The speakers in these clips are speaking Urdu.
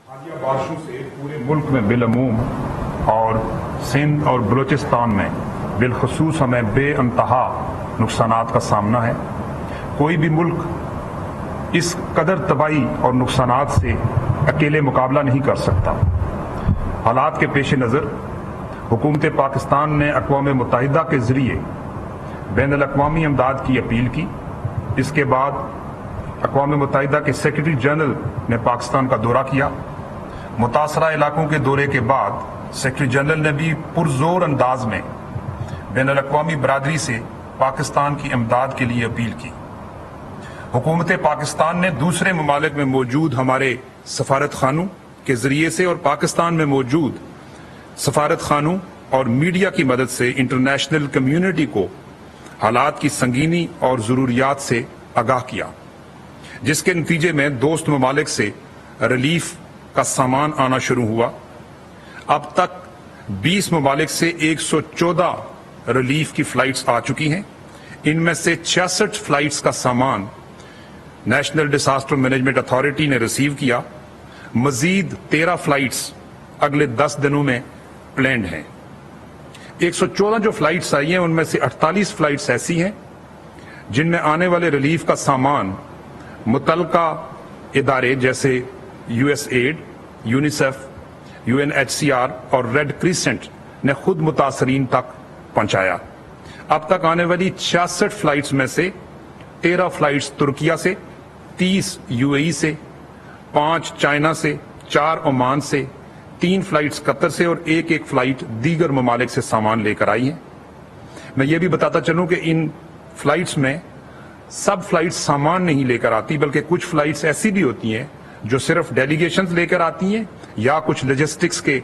حالیہ بارشوں سے پورے ملک میں بالعموم اور سندھ اور بلوچستان میں بالخصوص ہمیں بے انتہا نقصانات کا سامنا ہے۔ کوئی بھی ملک اس قدر تباہی اور نقصانات سے اکیلے مقابلہ نہیں کر سکتا۔ حالات کے پیش نظر حکومت پاکستان نے اقوام متحدہ کے ذریعے بین الاقوامی امداد کی اپیل کی۔ اس کے بعد اقوام متحدہ کے سیکرٹری جنرل نے پاکستان کا دورہ کیا۔ متاثرہ علاقوں کے دورے کے بعد سیکرٹری جنرل نے بھی پرزور انداز میں بین الاقوامی برادری سے پاکستان کی امداد کے لیے اپیل کی۔ حکومت پاکستان نے دوسرے ممالک میں موجود ہمارے سفارت خانوں کے ذریعے سے اور پاکستان میں موجود سفارت خانوں اور میڈیا کی مدد سے انٹرنیشنل کمیونٹی کو حالات کی سنگینی اور ضروریات سے آگاہ کیا، جس کے نتیجے میں دوست ممالک سے ریلیف کا سامان آنا شروع ہوا۔ اب تک 20 ممالک سے 114 ریلیف کی فلائٹس آ چکی ہیں۔ ان میں سے 66 فلائٹس کا سامان نیشنل ڈیزاسٹر مینجمنٹ اتھارٹی نے ریسیو کیا۔ مزید 13 فلائٹس اگلے 10 دنوں میں پلینڈ ہیں۔ 114 جو فلائٹس آئی ہیں ان میں سے 48 فلائٹس ایسی ہیں جن میں آنے والے ریلیف کا سامان متعلقہ ادارے جیسے U S AID, UNICEF, UNHCR اور ریڈ کریسنٹ نے خود متاثرین تک پہنچایا۔ اب تک آنے والی 66 فلائٹس میں سے 13 فلائٹس ترکیہ سے، 30 UAE سے، 5 چائنا سے، 4 عمان سے، 3 فلائٹس قطر سے اور ایک فلائٹ دیگر ممالک سے سامان لے کر آئی ہیں۔ میں یہ بھی بتاتا چلوں کہ ان فلائٹس میں سب فلائٹس سامان نہیں لے کر آتی، بلکہ کچھ فلائٹس ایسی بھی ہوتی ہیں جو صرف ڈیلیگیشنز لے کر آتی ہیں یا کچھ لاجسٹکس کے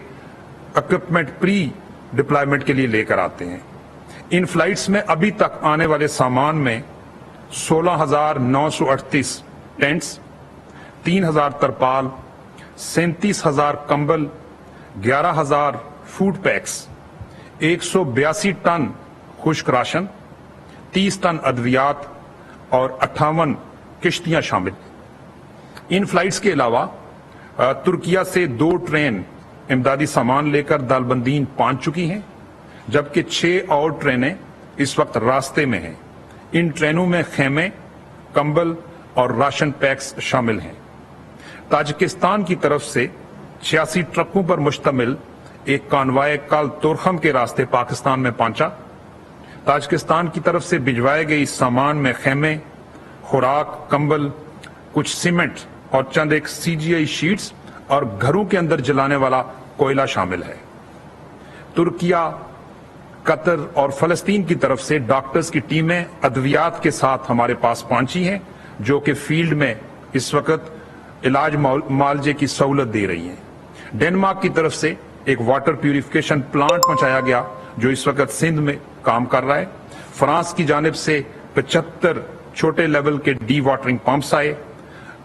اکوپمنٹ پری ڈپلائمنٹ کے لیے لے کر آتے ہیں۔ ان فلائٹس میں ابھی تک آنے والے سامان میں 16,938 ٹینٹس، 3,000 ترپال، 37,000 کمبل، 11,000 فوڈ پیکس، 182 ٹن خشک راشن، 30 ٹن ادویات اور 58 کشتیاں شامل ہیں۔ ان فلائٹس کے علاوہ ترکیہ سے 2 ٹرین امدادی سامان لے کر دالبندین پہنچ چکی ہیں، جبکہ 6 اور ٹرینیں اس وقت راستے میں ہیں۔ ان ٹرینوں میں خیمے، کمبل اور راشن پیکس شامل ہیں۔ تاجکستان کی طرف سے 86 ٹرکوں پر مشتمل ایک کانوائے کل تورخم کے راستے پاکستان میں پہنچا۔ تاجکستان کی طرف سے بھجوائے گئے اس سامان میں خیمے، خوراک، کمبل، کچھ سیمنٹ اور چند ایک CGI شیٹس اور گھروں کے اندر جلانے والا کوئلہ شامل ہے۔ ترکیہ، قطر اور فلسطین کی طرف سے ڈاکٹرز کی ٹیمیں ادویات کے ساتھ ہمارے پاس پہنچی ہیں، جو کہ فیلڈ میں اس وقت علاج معالجے کی سہولت دے رہی ہیں۔ ڈنمارک کی طرف سے ایک واٹر پیوریفیکیشن پلانٹ پہنچایا گیا جو اس وقت سندھ میں کام کر رہا ہے۔ فرانس کی جانب سے 75 چھوٹے لیول کے ڈی واٹرنگ پمپس آئے۔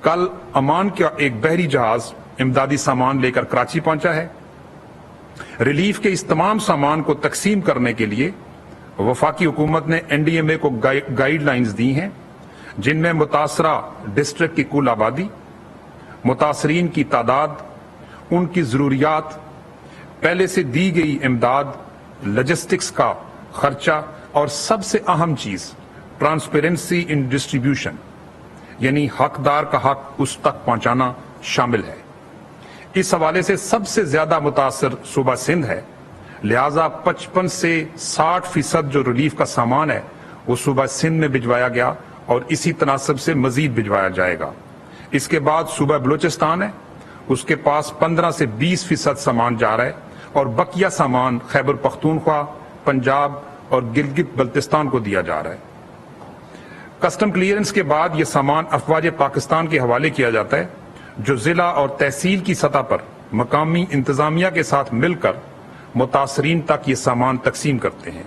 کل عمان کا ایک بحری جہاز امدادی سامان لے کر کراچی پہنچا ہے۔ ریلیف کے اس تمام سامان کو تقسیم کرنے کے لیے وفاقی حکومت نے NDMA کو گائیڈ لائنز دی ہیں، جن میں متاثرہ ڈسٹرکٹ کی کل آبادی، متاثرین کی تعداد، ان کی ضروریات، پہلے سے دی گئی امداد، لاجسٹکس کا خرچہ اور سب سے اہم چیز ٹرانسپیرنسی ان ڈسٹریبیوشن، یعنی حقدار کا حق اس تک پہنچانا شامل ہے۔ اس حوالے سے سب سے زیادہ متاثر صوبہ سندھ ہے، لہٰذا 55 سے 60% جو ریلیف کا سامان ہے وہ صوبہ سندھ میں بھجوایا گیا اور اسی تناسب سے مزید بھجوایا جائے گا۔ اس کے بعد صوبہ بلوچستان ہے، اس کے پاس 15 سے 20% سامان جا رہا ہے اور بقیہ سامان خیبر پختونخوا، پنجاب اور گلگت بلتستان کو دیا جا رہا ہے۔ کسٹم کلیئرنس کے بعد یہ سامان افواج پاکستان کے حوالے کیا جاتا ہے، جو ضلع اور تحصیل کی سطح پر مقامی انتظامیہ کے ساتھ مل کر متاثرین تک یہ سامان تقسیم کرتے ہیں۔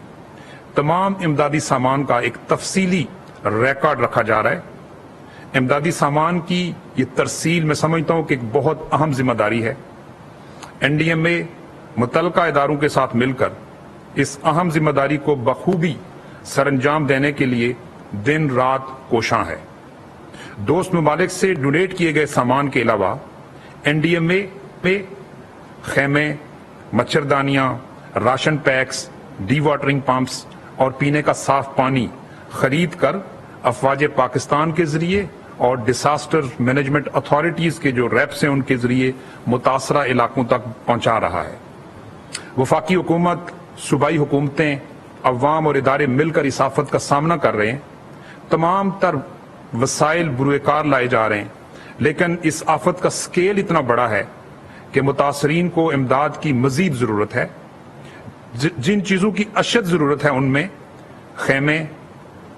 تمام امدادی سامان کا ایک تفصیلی ریکارڈ رکھا جا رہا ہے۔ امدادی سامان کی یہ ترسیل میں سمجھتا ہوں کہ ایک بہت اہم ذمہ داری ہے۔ NDMA متعلقہ اداروں کے ساتھ مل کر اس اہم ذمہ داری کو بخوبی سر انجام دینے کے لیے دن رات کوشاں ہے۔ دوست ممالک سے ڈونیٹ کیے گئے سامان کے علاوہ NDMA خیمے، مچھردانیاں، ration packs, dewatering pumps اور پینے کا صاف پانی خرید کر افواج پاکستان کے ذریعے اور ڈیزاسٹر مینجمنٹ اتھارٹیز کے جو ریپس ہیں ان کے ذریعے متاثرہ علاقوں تک پہنچا رہا ہے۔ وفاقی حکومت، صوبائی حکومتیں، عوام اور ادارے مل کر اس آفت کا سامنا کر رہے ہیں۔ تمام تر وسائل بروئے کار لائے جا رہے ہیں، لیکن اس آفت کا سکیل اتنا بڑا ہے کہ متاثرین کو امداد کی مزید ضرورت ہے۔ جن چیزوں کی اشد ضرورت ہے ان میں خیمے،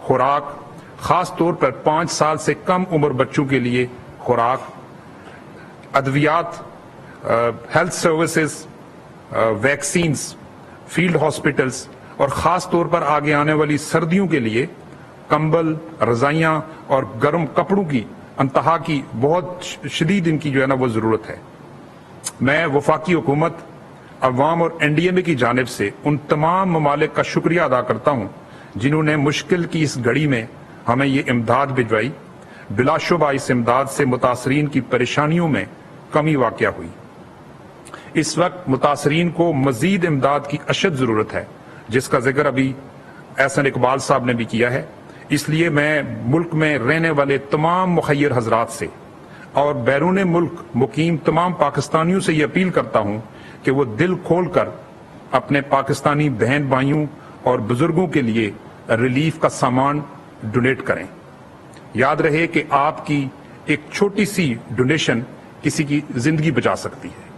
خوراک، خاص طور پر 5 سال سے کم عمر بچوں کے لیے خوراک، ادویات، health services, vaccines, field hospitals اور خاص طور پر آگے آنے والی سردیوں کے لیے کمبل، رضائیاں اور گرم کپڑوں کی انتہا کی بہت شدید ان کی جو ہے نا وہ ضرورت ہے۔ میں وفاقی حکومت، عوام اور NDMA کی جانب سے ان تمام ممالک کا شکریہ ادا کرتا ہوں جنہوں نے مشکل کی اس گھڑی میں ہمیں یہ امداد بھجوائی۔ بلا شبہ اس امداد سے متاثرین کی پریشانیوں میں کمی واقع ہوئی۔ اس وقت متاثرین کو مزید امداد کی اشد ضرورت ہے، جس کا ذکر ابھی احسن اقبال صاحب نے بھی کیا ہے۔ اس لیے میں ملک میں رہنے والے تمام مخیر حضرات سے اور بیرون ملک مقیم تمام پاکستانیوں سے یہ اپیل کرتا ہوں کہ وہ دل کھول کر اپنے پاکستانی بہن بھائیوں اور بزرگوں کے لیے ریلیف کا سامان ڈونیٹ کریں۔ یاد رہے کہ آپ کی ایک چھوٹی سی ڈونیشن کسی کی زندگی بچا سکتی ہے۔